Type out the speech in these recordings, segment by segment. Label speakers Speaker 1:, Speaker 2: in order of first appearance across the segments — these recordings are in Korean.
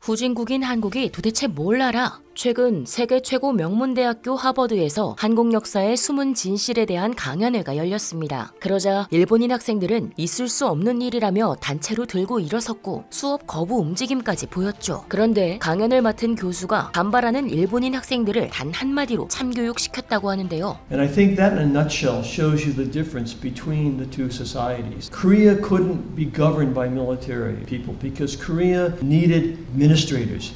Speaker 1: 후진국인 한국이 도대체 뭘 알아? 최근 세계 최고 명문대학교 하버드에서 한국 역사의 숨은 진실에 대한 강연회가 열렸습니다. 그러자 일본인 학생들은 있을 수 없는 일이라며 단체로 들고 일어섰고 수업 거부 움직임까지 보였죠. 그런데 강연을 맡은 교수가 반발하는 일본인 학생들을 단 한마디로 참교육시켰다고 하는데요.
Speaker 2: And I think that in a nutshell shows you the difference between the two societies. Korea couldn't be governed by military people because Korea needed administrators.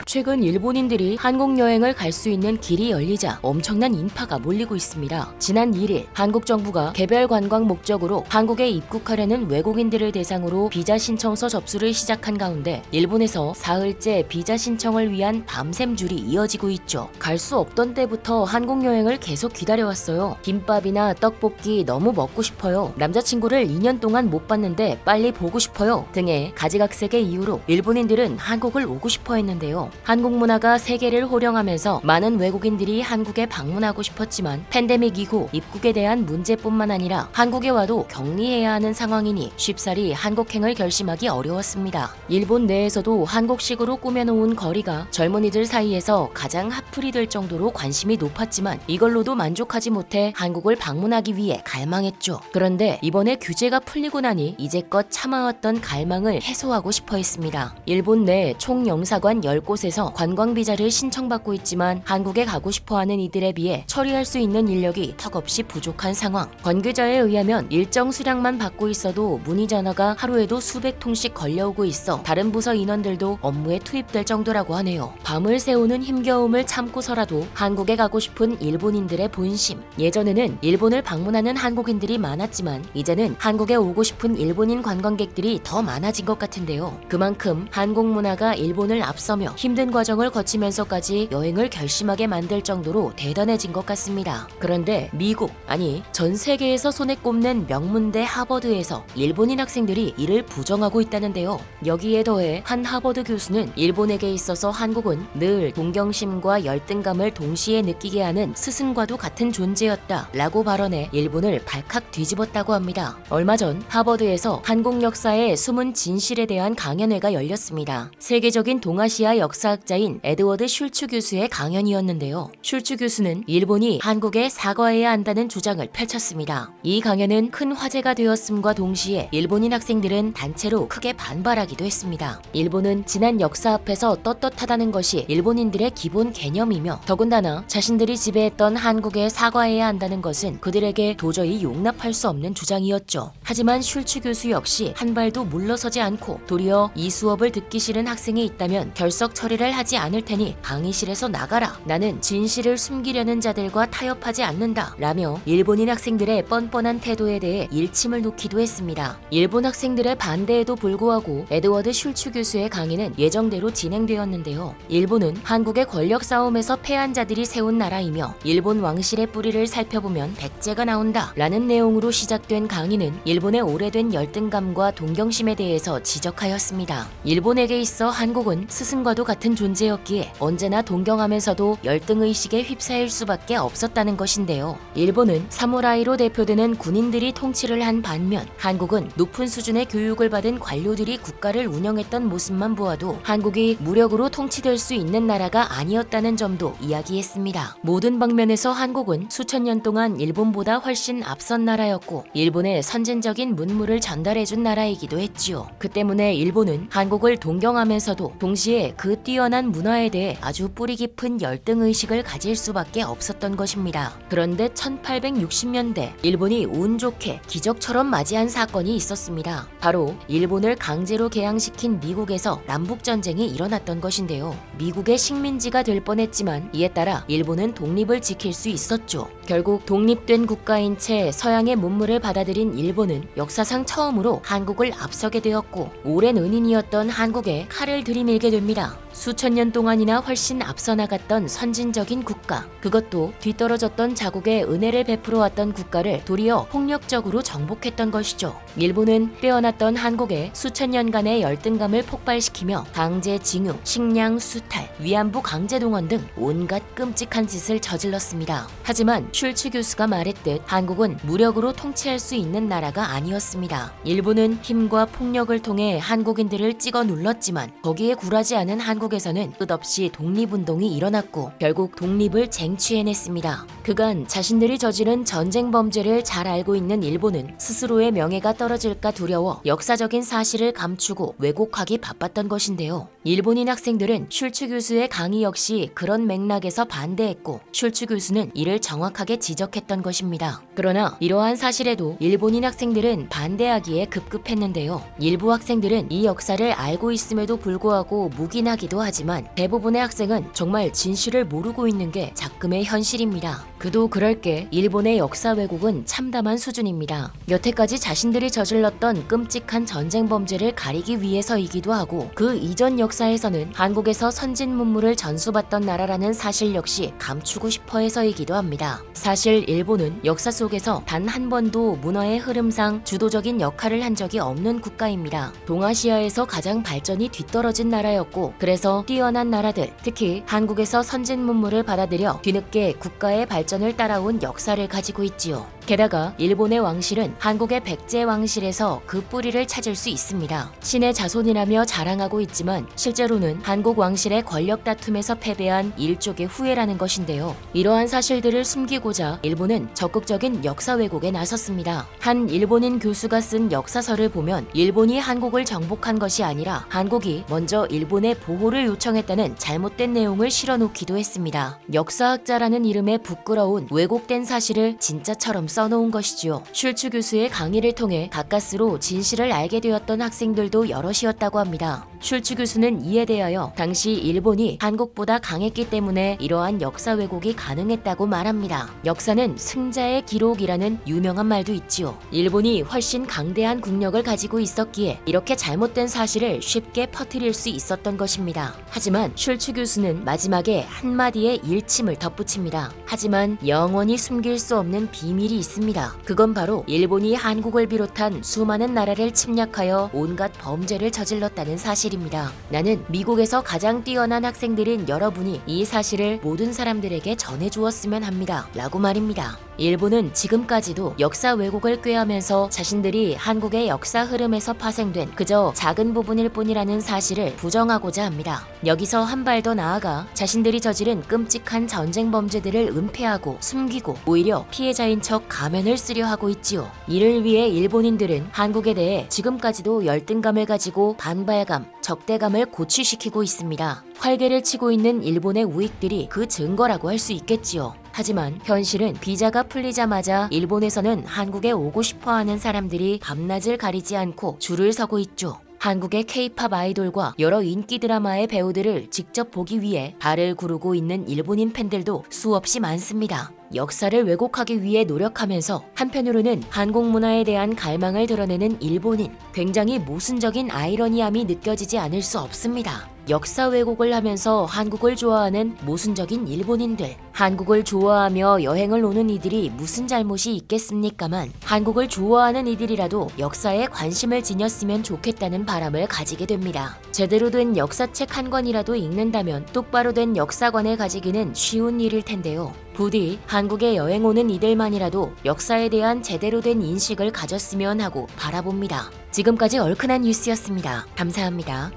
Speaker 1: 최근 일본인들이 한국 여행을 갈 수 있는 길이 열리자 엄청난 인파가 몰리고 있습니다. 지난 1일 한국 정부가 개별 관광 목적으로 한국에 입국하려는 외국인들을 대상으로 비자 신청서 접수를 시작한 가운데 일본에서 사흘째 비자 신청을 위한 밤샘 줄이 이어지고 있죠. 갈 수 없던 때부터 한국 여행을 계속 기다려왔어요. 김밥이나 떡볶이 너무 먹고 싶어요. 남자친구를 2년 동안 못 봤는데 빨리 보고 싶어요. 등의 가지각색의 이유로 일본인들은 한국을 오고 싶어 했는데요. 한국 문화가 세계를 호령하면서 많은 외국인들이 한국에 방문하고 싶었지만 팬데믹 이후 입국에 대한 문제뿐만 아니라 한국에 와도 격리해야 하는 상황이니 쉽사리 한국행을 결심하기 어려웠습니다. 일본 내에서도 한국식으로 꾸며놓은 거리가 젊은이들 사이에서 가장 핫플이 될 정도로 관심이 높았지만 이걸로도 만족하지 못해 한국을 방문하기 위해 갈망했죠. 그런데 이번에 규제가 풀리고 나니 이제껏 참아왔던 갈망을 해소하고 싶어 했습니다. 일본 내 총영사관 10곳에서 관광 비자를 신청받고 있지만 한국에 가고 싶어하는 이들에 비해 처리할 수 있는 인력이 턱없이 부족한 상황. 관계자에 의하면 일정 수량만 받고 있어도 문의 전화가 하루에도 수백 통씩 걸려오고 있어 다른 부서 인원들도 업무에 투입될 정도라고 하네요. 밤을 새우는 힘겨움을 참고서라도 한국에 가고 싶은 일본인들의 본심. 예전에는 일본을 방문하는 한국인들이 많았지만 이제는 한국에 오고 싶은 일본인 관광객들이 더 많아진 것 같은데요. 그만큼 한국 문화가 일본을 앞서며 힘든 과정을 거치면서까지 여행을 결심하게 만들 정도로 대단해진 것 같습니다. 그런데 미국, 아니 전 세계에서 손에 꼽는 명문대 하버드에서 일본인 학생들이 이를 부정하고 있다는데요. 여기에 더해 한 하버드 교수는 일본에게 있어서 한국은 늘 동경심과 열등감을 동시에 느끼게 하는 스승과도 같은 존재였다 라고 발언해 일본을 발칵 뒤집었다고 합니다. 얼마 전 하버드에서 한국 역사의 숨은 진실에 대한 강연회가 열렸습니다. 세계적인 동아시아 역사학자인 에드워드 슐츠 교수의 강연이었는데요. 슐츠 교수는 일본이 한국에 사과해야 한다는 주장을 펼쳤습니다. 이 강연은 큰 화제가 되었음과 동시에 일본인 학생들은 단체로 크게 반발하기도 했습니다. 일본은 지난 역사 앞에서 떳떳하다는 것이 일본인들의 기본 개념이며 더군다나 자신들이 지배했던 한국에 사과해야 한다는 것은 그들에게 도저히 용납할 수 없는 주장이었죠. 하지만 슐츠 교수 역시 한 발도 물러서지 않고 도리어 이 수업을 듣기 싫은 학생이 있다면 결석 처리를 하지 않을 테니 강의실에서 나가라. 나는 진실을 숨기려는 자들과 타협하지 않는다. 라며 일본인 학생들의 뻔뻔한 태도에 대해 일침을 놓기도 했습니다. 일본 학생들의 반대에도 불구하고 에드워드 슐츠 교수의 강의는 예정대로 진행되었는데요. 일본은 한국의 권력 싸움에서 패한 자들이 세운 나라이며 일본 왕실의 뿌리를 살펴보면 백제가 나온다. 라는 내용으로 시작된 강의는 일본의 오래된 열등감과 동경심에 대해서 지적하였습니다. 일본에게 있어 한국은 스승과도 같은 존재였기에 언제나 동경하면서도 열등의식에 휩싸일 수밖에 없었다는 것인데요. 일본은 사무라이로 대표되는 군인들이 통치를 한 반면 한국은 높은 수준의 교육을 받은 관료들이 국가를 운영했던 모습만 보아도 한국이 무력으로 통치될 수 있는 나라가 아니었다는 점도 이야기했습니다. 모든 방면에서 한국은 수천 년 동안 일본보다 훨씬 앞선 나라였고 일본의 선진적인 문물을 전달해준 나라이기도 했지요. 그 때문에 일본은 한국을 동경하면서도 동시에 그 뛰어난 문화에 대해 아주 뿌리 깊은 열등의식을 가질 수밖에 없었던 것입니다. 그런데 1860년대 일본이 운 좋게 기적처럼 맞이한 사건이 있었습니다. 바로 일본을 강제로 개항시킨 미국에서 남북전쟁이 일어났던 것인데요. 미국의 식민지가 될 뻔했지만 이에 따라 일본은 독립을 지킬 수 있었죠. 결국 독립된 국가인 채 서양의 문물을 받아들인 일본은 역사상 처음으로 한국을 앞서게 되었고 오랜 은인이었던 한국에 칼을 들이밀게 됩니다. 수천 년 동안이나 훨씬 앞서 나갔던 선진적인 국가, 그것도 뒤떨어졌던 자국에 은혜를 베풀어 왔던 국가를 도리어 폭력적으로 정복했던 것이죠. 일본은 빼어났던 한국에 수천 년간의 열등감을 폭발시키며 강제징용, 식량 수탈, 위안부 강제동원 등 온갖 끔찍한 짓을 저질렀습니다. 하지만 슐츠 교수가 말했듯 한국은 무력으로 통치할 수 있는 나라가 아니었습니다. 일본은 힘과 폭력을 통해 한국인들을 찍어 눌렀지만 거기에 굴하지 않은 한국에서는 끝없이 독립운동이 일어났고 결국 독립을 쟁취해냈습니다. 그간 자신들이 저지른 전쟁 범죄를 잘 알고 있는 일본은 스스로의 명예가 떨어질까 두려워 역사적인 사실을 감추고 왜곡하기 바빴던 것인데요. 일본인 학생들은 슐츠 교수의 강의 역시 그런 맥락에서 반대했고 슐츠 교수는 이를 정확하게 지적했던 것입니다. 그러나 이러한 사실에도 일본인 학생들은 반대하기에 급급했는데요. 일부 학생들은 이 역사를 알고 있음에도 불구하고 묵인하기도 하지만 대부분의 학생은 정말 진실을 모르고 있는 게 작금의 현실입니다. 그도 그럴 게 일본의 역사 왜곡은 참담한 수준입니다. 여태까지 자신들이 저질렀던 끔찍한 전쟁 범죄를 가리기 위해서이기도 하고 그 이전 역사에서는 한국에서 선진 문물을 전수받던 나라라는 사실 역시 감추고 싶어 해서이기도 합니다. 사실 일본은 역사 속에서 단 한 번도 문화의 흐름상 주도적인 역할을 한 적이 없는 국가입니다. 동아시아에서 가장 발전이 뒤떨어진 나라였고 그래서 뛰어난 나라들, 특히 한국에서 선진 문물을 받아들여 뒤늦게 국가의 발전을 따라온 역사를 가지고 있지요. 게다가 일본의 왕실은 한국의 백제 왕실에서 그 뿌리를 찾을 수 있습니다. 신의 자손이라며 자랑하고 있지만 실제로는 한국 왕실의 권력 다툼에서 패배한 일족의 후예라는 것인데요. 이러한 사실들을 숨기고자 일본은 적극적인 역사 왜곡에 나섰습니다. 한 일본인 교수가 쓴 역사서를 보면 일본이 한국을 정복한 것이 아니라 한국이 먼저 일본의 보호를 요청했다는 잘못된 내용을 실어놓기도 했습니다. 역사학자라는 이름에 부끄러운 왜곡된 사실을 진짜처럼 써놓은 것이지요. 슐츠 교수의 강의를 통해 가까스로 진실을 알게 되었던 학생들도 여럿이었다고 합니다. 슐츠 교수는 이에 대하여 당시 일본이 한국보다 강했기 때문에 이러한 역사 왜곡이 가능했다고 말합니다. 역사는 승자의 기록이라는 유명한 말도 있지요. 일본이 훨씬 강대한 국력을 가지고 있었기에 이렇게 잘못된 사실을 쉽게 퍼뜨릴 수 있었던 것입니다. 하지만 슐츠 교수는 마지막에 한마디의 일침을 덧붙입니다. 하지만 영원히 숨길 수 없는 비밀이 있습니다. 그건 바로 일본이 한국을 비롯한 수많은 나라를 침략하여 온갖 범죄를 저질렀다는 사실입니다. 나는 미국에서 가장 뛰어난 학생들인 여러분이 이 사실을 모든 사람들에게 전해주었으면 합니다. 라고 말입니다. 일본은 지금까지도 역사 왜곡을 꾀하면서 자신들이 한국의 역사 흐름에서 파생된 그저 작은 부분일 뿐이라는 사실을 부정하고자 합니다. 여기서 한 발 더 나아가 자신들이 저지른 끔찍한 전쟁 범죄들을 은폐하고 숨기고 오히려 피해자인 척 가면을 쓰려 하고 있지요. 이를 위해 일본인들은 한국에 대해 지금까지도 열등감을 가지고 반발감, 적대감을 고취시키고 있습니다. 활개를 치고 있는 일본의 우익들이 그 증거라고 할 수 있겠지요. 하지만 현실은 비자가 풀리자마자 일본에서는 한국에 오고 싶어하는 사람들이 밤낮을 가리지 않고 줄을 서고 있죠. 한국의 K-팝 아이돌과 여러 인기 드라마의 배우들을 직접 보기 위해 발을 구르고 있는 일본인 팬들도 수없이 많습니다. 역사를 왜곡하기 위해 노력하면서 한편으로는 한국 문화에 대한 갈망을 드러내는 일본인, 굉장히 모순적인 아이러니함이 느껴지지 않을 수 없습니다. 역사 왜곡을 하면서 한국을 좋아하는 모순적인 일본인들, 한국을 좋아하며 여행을 오는 이들이 무슨 잘못이 있겠습니까만 한국을 좋아하는 이들이라도 역사에 관심을 지녔으면 좋겠다는 바람을 가지게 됩니다. 제대로 된 역사책 한 권이라도 읽는다면 똑바로 된 역사관을 가지기는 쉬운 일일 텐데요. 부디 한국에 여행 오는 이들만이라도 역사에 대한 제대로 된 인식을 가졌으면 하고 바라봅니다. 지금까지 얼큰한 뉴스였습니다. 감사합니다.